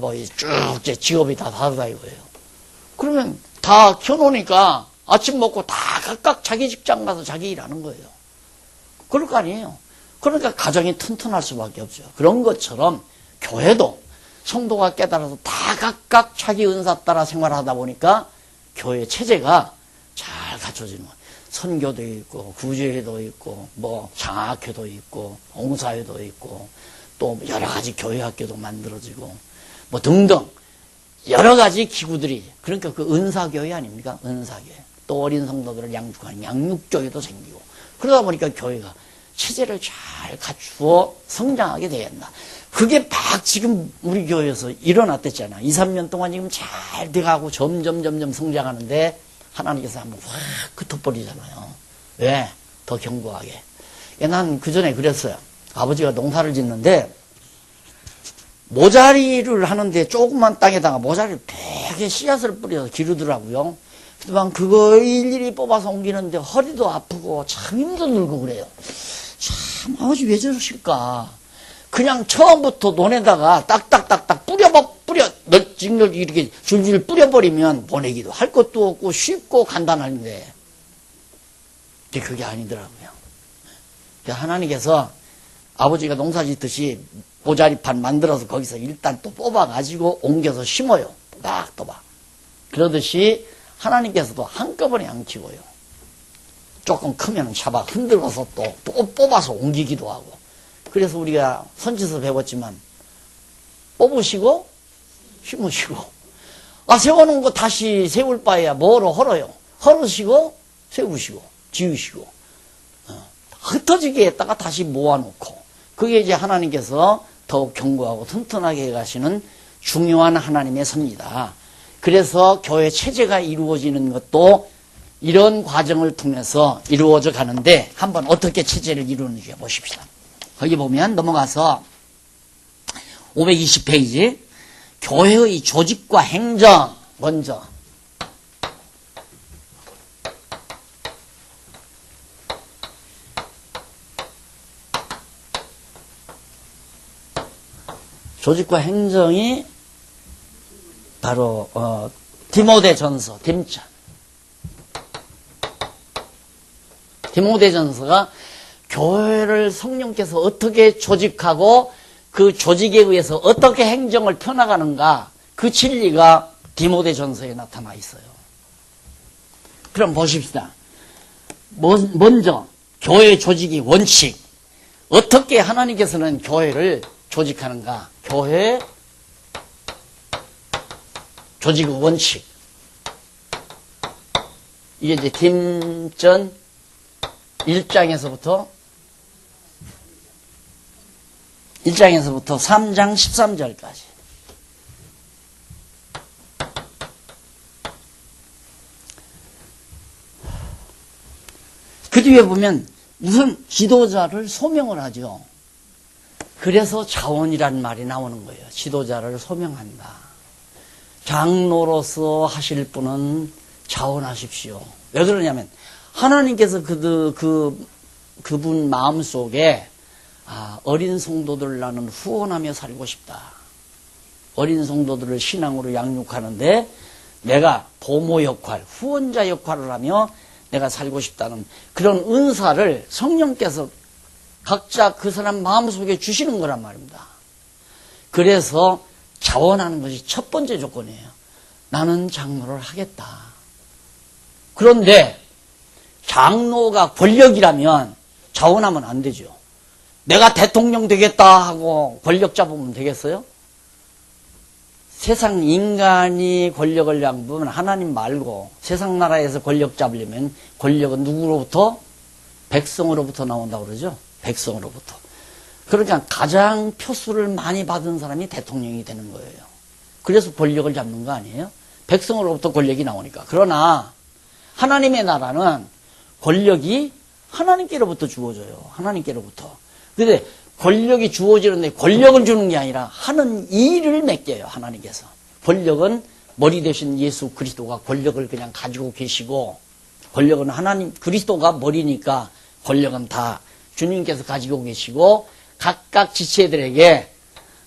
쭉 직업이 다 다르다 이거예요. 그러면 다 켜놓으니까 아침 먹고 다 각각 자기 직장 가서 자기 일하는 거예요. 그럴 거 아니에요. 그러니까 가정이 튼튼할 수밖에 없죠. 그런 것처럼 교회도 성도가 깨달아서 다 각각 자기 은사 따라 생활하다 보니까 교회 체제가 잘 갖춰지는 거예요. 선교도 있고, 구제회도 있고, 장학회도 있고, 봉사회도 있고, 또 여러 가지 교회학교도 만들어지고, 등등 여러 가지 기구들이, 그러니까 그 은사교회 아닙니까? 은사교회. 또 어린 성도들을 양육하는 양육교회도 생기고, 그러다 보니까 교회가 체제를 잘 갖추어 성장하게 되었나. 그게 막 지금 우리 교회에서 일어났댔잖아. 2, 3년 동안 지금 잘 돼가고 점점 성장하는데 하나님께서 한번 확 흩어버리잖아요. 왜? 더 견고하게. 난 그전에 그랬어요. 아버지가 농사를 짓는데 모자리를 하는데 조그만 땅에다가 모자리를 되게 씨앗을 뿌려서 기르더라고요. 그동안 그거 일일이 뽑아서 옮기는데 허리도 아프고 참 힘도 들고 그래요. 참 아버지 왜 저러실까. 그냥 처음부터 논에다가 딱딱딱딱 널찍널 이렇게 줄줄 뿌려버리면 보내기도 할 것도 없고 쉽고 간단한데 그게 아니더라고요. 하나님께서 아버지가 농사 짓듯이 모자리판 만들어서 거기서 일단 또 뽑아가지고 옮겨서 심어요. 또박. 그러듯이 하나님께서도 한꺼번에 안 키워요. 조금 크면 잡아 흔들어서 또 뽑아서 옮기기도 하고. 그래서 우리가 선지서 배웠지만 뽑으시고 심으시고 세워놓은 거 다시 세울 바에야 뭐로 헐어요. 헐으시고 세우시고 지으시고 흩어지게 했다가 다시 모아놓고 그게 이제 하나님께서 더욱 견고하고 튼튼하게 해가시는 중요한 하나님의 섭니다. 그래서 교회 체제가 이루어지는 것도 이런 과정을 통해서 이루어져 가는데 한번 어떻게 체제를 이루는지 보십시다. 거기 보면 넘어가서 520페이지 교회의 조직과 행정 먼저 조직과 행정이 바로 디모데전서 딤자 디모데전서가 교회를 성령께서 어떻게 조직하고 그 조직에 의해서 어떻게 행정을 펴나가는가 그 진리가 디모데전서에 나타나 있어요. 그럼 보십시다. 먼저 교회 조직의 원칙 어떻게 하나님께서는 교회를 조직하는가. 교회 조직의 원칙. 이게 이제 김전 1장에서부터 3장 13절까지. 그 뒤에 보면 우선 지도자를 소명을 하죠. 그래서 자원이라는 말이 나오는 거예요. 지도자를 소명한다. 장로로서 하실 분은 자원하십시오. 왜 그러냐면 하나님께서 그분 마음속에 어린 성도들 나는 후원하며 살고 싶다. 어린 성도들을 신앙으로 양육하는데 내가 보모 역할, 후원자 역할을 하며 내가 살고 싶다는 그런 은사를 성령께서 각자 그 사람 마음속에 주시는 거란 말입니다. 그래서 자원하는 것이 첫 번째 조건이에요. 나는 장로를 하겠다. 그런데 장로가 권력이라면 자원하면 안 되죠. 내가 대통령 되겠다 하고 권력 잡으면 되겠어요? 세상 인간이 권력을 잡으면 하나님 말고 세상 나라에서 권력 잡으려면 권력은 누구로부터? 백성으로부터 나온다고 그러죠. 백성으로부터. 그러니까 가장 표수를 많이 받은 사람이 대통령이 되는 거예요. 그래서 권력을 잡는 거 아니에요? 백성으로부터 권력이 나오니까. 그러나 하나님의 나라는 권력이 하나님께로부터 주어져요. 하나님께로부터. 근데 권력이 주어지는데 권력을 주는 게 아니라 하는 일을 맡겨요. 하나님께서. 권력은 머리 대신 예수 그리스도가 권력을 그냥 가지고 계시고, 권력은 하나님 그리스도가 머리니까 권력은 다 주님께서 가지고 계시고, 각각 지체들에게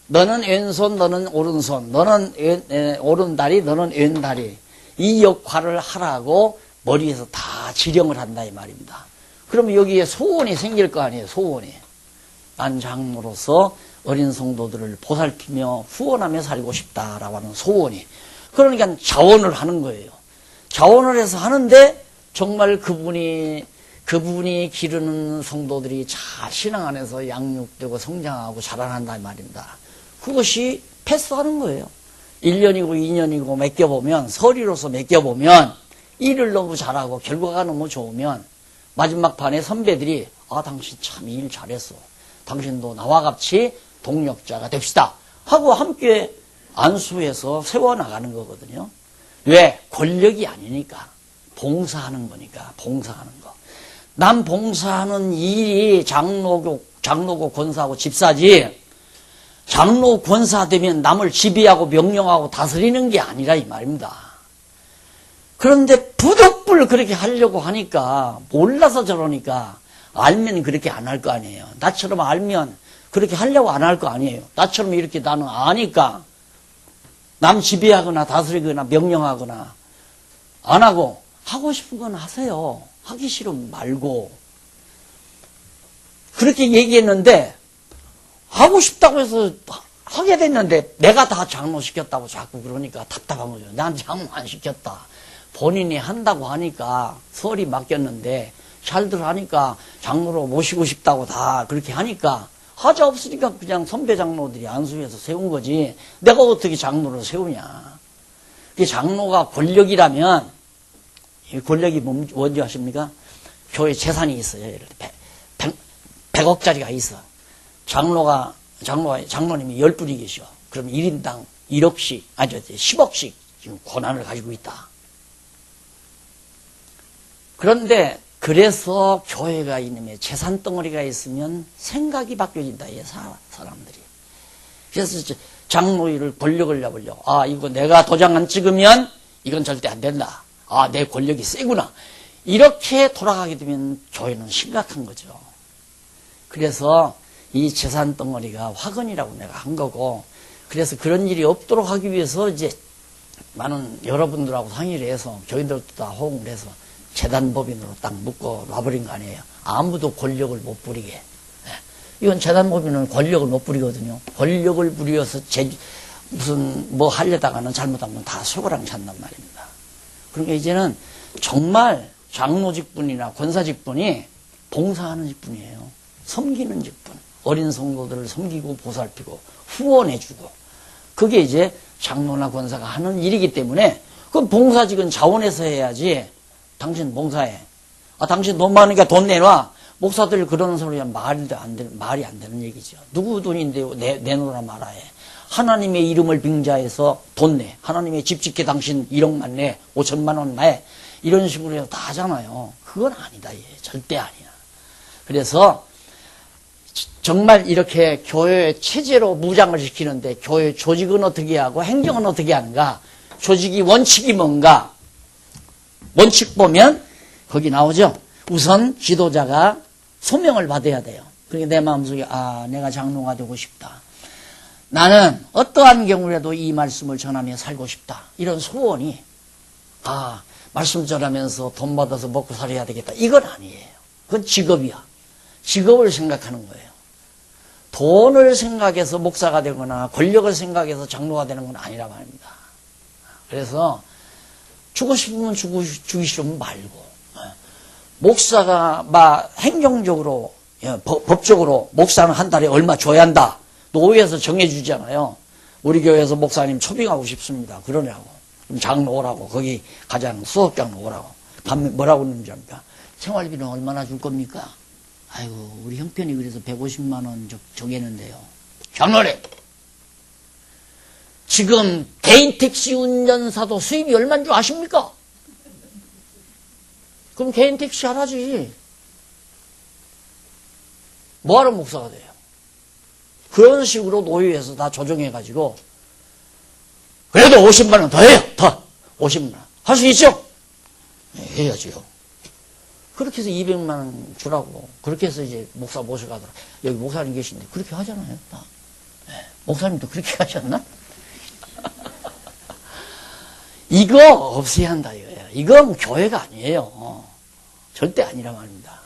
너는 왼손, 너는 오른손, 너는 오른다리, 너는 왼다리, 이 역할을 하라고 머리에서 다 지령을 한다 이 말입니다. 그러면 여기에 소원이 생길 거 아니에요. 소원이. 난 장로로서 어린 성도들을 보살피며 후원하며 살고 싶다라고 하는 소원이. 그러니까 자원을 하는 거예요. 자원을 해서 하는데 정말 그분이 기르는 성도들이 잘 신앙 안에서 양육되고 성장하고 자라난다 이 말입니다. 그것이 패스하는 거예요. 1년이고 2년이고 맡겨보면, 서리로서 맡겨보면 일을 너무 잘하고 결과가 너무 좋으면 마지막 판에 선배들이 당신 참 일 잘했어. 당신도 나와 같이 동력자가 됩시다 하고 함께 안수해서 세워나가는 거거든요. 왜? 권력이 아니니까. 봉사하는 거니까. 봉사하는 거. 남 봉사하는 일이 장로고 권사하고 집사지, 장로 권사 되면 남을 지배하고 명령하고 다스리는 게 아니라 이 말입니다. 그런데 부득불 그렇게 하려고 하니까, 몰라서 저러니까, 알면 그렇게 안 할 거 아니에요. 나처럼 알면 그렇게 하려고 안 할 거 아니에요. 나처럼 이렇게 나는 아니까 남 지배하거나 다스리거나 명령하거나 안 하고, 하고 싶은 건 하세요. 하기 싫으면 말고. 그렇게 얘기했는데 하고 싶다고 해서 하게 됐는데 내가 다 장로시켰다고 자꾸 그러니까 답답한 거죠. 난 장로 안 시켰다. 본인이 한다고 하니까 설이 맡겼는데 잘들 하니까 장로로 모시고 싶다고 다 그렇게 하니까 하자 없으니까 그냥 선배 장로들이 안수해서 세운 거지 내가 어떻게 장로를 세우냐. 장로가 권력이라면, 권력이 뭔지 아십니까? 교회 재산이 있어요. 예를 들어 100억짜리가 있어. 장로님이 10분이 계셔. 그럼 1인당 1억씩, 10억씩 지금 권한을 가지고 있다. 그런데 그래서 교회가 이놈의 재산 덩어리가 있으면 생각이 바뀌어진다. 이 사람들이. 그래서 장로일을 권력을 잡으려고. 이거 내가 도장 안 찍으면 이건 절대 안 된다. 내 권력이 세구나. 이렇게 돌아가게 되면 교회는 심각한 거죠. 그래서 이 재산 덩어리가 화근이라고 내가 한 거고, 그래서 그런 일이 없도록 하기 위해서 이제 많은 여러분들하고 상의를 해서 교인들도 다 호응을 해서 재단법인으로 딱 묶어 놔버린 거 아니에요. 아무도 권력을 못 부리게. 이건 재단법인은 권력을 못 부리거든요. 권력을 부려서 무슨 뭐 하려다가는 잘못하면 다 쇠고랑 찬단 말입니다. 그러니까 이제는 정말 장로직분이나 권사직분이 봉사하는 직분이에요. 섬기는 직분. 어린 성도들을 섬기고 보살피고 후원해주고. 그게 이제 장로나 권사가 하는 일이기 때문에 그럼 봉사직은 자원해서 해야지. 당신 봉사해. 당신 돈 많으니까 돈 내놔. 목사들 그러는 소리는 말이 안 되는 얘기죠. 누구 돈인데 내놓으라 말아야 해. 하나님의 이름을 빙자해서 돈 내. 하나님의 집 짓게 당신 1억만 내. 5천만 원 내. 이런 식으로 해서 다 하잖아요. 그건 아니다. 얘. 절대 아니야. 그래서 정말 이렇게 교회 체제로 무장을 시키는데 교회 조직은 어떻게 하고 행정은 어떻게 하는가? 조직이 원칙이 뭔가? 원칙 보면 거기 나오죠. 우선 지도자가 소명을 받아야 돼요. 그러니까 내 마음속에 내가 장로가 되고 싶다. 나는 어떠한 경우라도 이 말씀을 전하며 살고 싶다. 이런 소원이 말씀 전하면서 돈 받아서 먹고 살아야 되겠다. 이건 아니에요. 그건 직업이야. 직업을 생각하는 거예요. 돈을 생각해서 목사가 되거나 권력을 생각해서 장로가 되는 건 아니라 말입니다. 그래서 주고 싶으면 주기 싫으면 말고 목사가 행정적으로 법적으로 목사는 한 달에 얼마 줘야 한다. 노회에서 정해주잖아요. 우리 교회에서 목사님 초빙하고 싶습니다. 그러냐고. 그럼 장로 오라고. 거기 가장 수업장로 오라고. 밤에 뭐라고 그러는지 압니까? 생활비는 얼마나 줄 겁니까? 아이고 우리 형편이 그래서 150만 원 정했는데요. 장로래. 지금 개인 택시 운전사도 수입이 얼마인 줄 아십니까? 그럼 개인 택시 하라지. 뭐하러 목사가 돼요? 그런 식으로 노예에서 다 조정해가지고 그래도 50만 원 더 해요. 더 50만 원. 할 수 있죠? 네, 해야지요. 그렇게 해서 200만 원 주라고. 그렇게 해서 이제 목사 모셔가더라. 여기 목사님 계신데 그렇게 하잖아요. 네. 목사님도 그렇게 하셨나? 이거 없애야 한다 이거예요. 이건 교회가 아니에요. 절대 아니라 말입니다.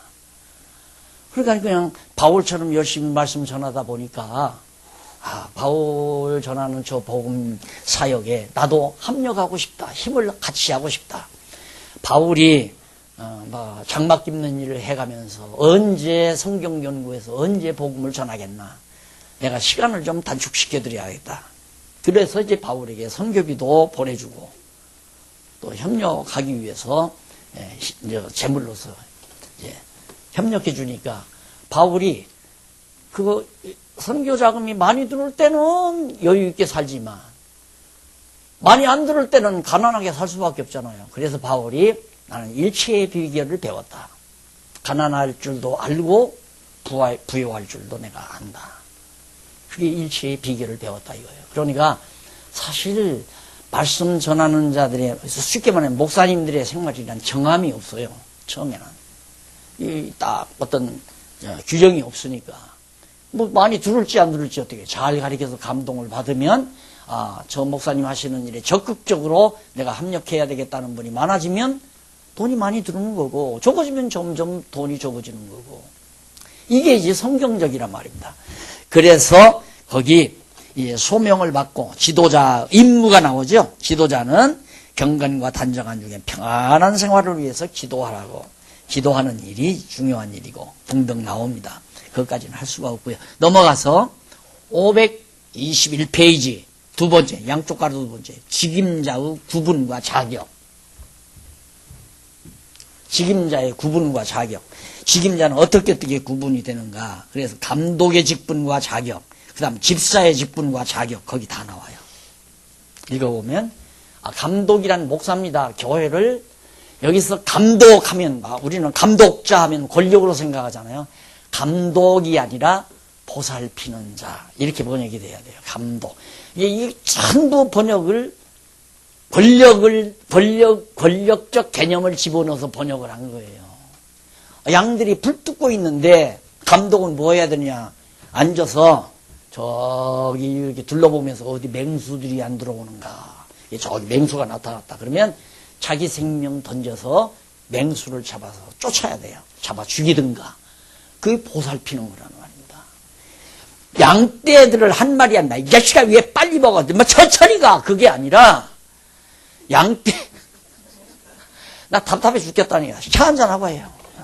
그러니까 그냥 바울처럼 열심히 말씀 전하다 보니까 바울 전하는 저 복음 사역에 나도 합력하고 싶다. 힘을 같이 하고 싶다. 바울이 장막 깁는 일을 해가면서 언제 성경 연구해서 언제 복음을 전하겠나. 내가 시간을 좀 단축시켜 드려야겠다. 그래서 이제 바울에게 선교비도 보내주고 또 협력하기 위해서 제물로서 협력해 주니까 바울이 그 선교 자금이 많이 들어올 때는 여유 있게 살지만 많이 안 들어올 때는 가난하게 살 수밖에 없잖아요. 그래서 바울이 나는 일체의 비결을 배웠다. 가난할 줄도 알고 부유할 줄도 내가 안다. 그게 일체의 비결을 배웠다 이거예요. 그러니까 사실 말씀 전하는 자들의 쉽게 말하면 목사님들의 생활이란 정함이 없어요. 처음에는 딱 어떤 규정이 없으니까 뭐 많이 들을지 안 들을지 어떻게 잘 가르쳐서 감동을 받으면 저 목사님 하시는 일에 적극적으로 내가 합력해야 되겠다는 분이 많아지면 돈이 많이 들어오는 거고 적어지면 점점 돈이 적어지는 거고 이게 이제 성경적이란 말입니다. 그래서 거기 소명을 받고 지도자 임무가 나오죠. 지도자는 경건과 단정한 중에 평안한 생활을 위해서 기도하라고 기도하는 일이 중요한 일이고 등등 나옵니다. 그것까지는 할 수가 없고요. 넘어가서 521페이지 두 번째 양쪽 가로 두 번째 직임자의 구분과 자격. 직임자의 구분과 자격. 직임자는 어떻게 구분이 되는가. 그래서 감독의 직분과 자격. 그 다음 집사의 직분과 자격. 거기 다 나와요. 읽어보면 감독이란 목사입니다. 교회를 여기서 감독하면 우리는 감독자 하면 권력으로 생각하잖아요. 감독이 아니라 보살피는 자 이렇게 번역이 돼야 돼요. 감독. 이 전부 번역을 권력적 개념을 집어넣어서 번역을 한 거예요. 양들이 불 뜯고 있는데 감독은 뭐 해야 되냐? 앉아서 저기 이렇게 둘러보면서 어디 맹수들이 안 들어오는가? 저기 맹수가 나타났다. 그러면 자기 생명 던져서 맹수를 잡아서 쫓아야 돼요. 잡아 죽이든가. 그게 보살피는 거라는 말입니다. 양떼들을 한 마리 한다. 이 자식아 왜 빨리 먹어? 뭐 천천히 가. 그게 아니라 양떼 나 답답해 죽겠다니까. 차 한잔 하고 해요.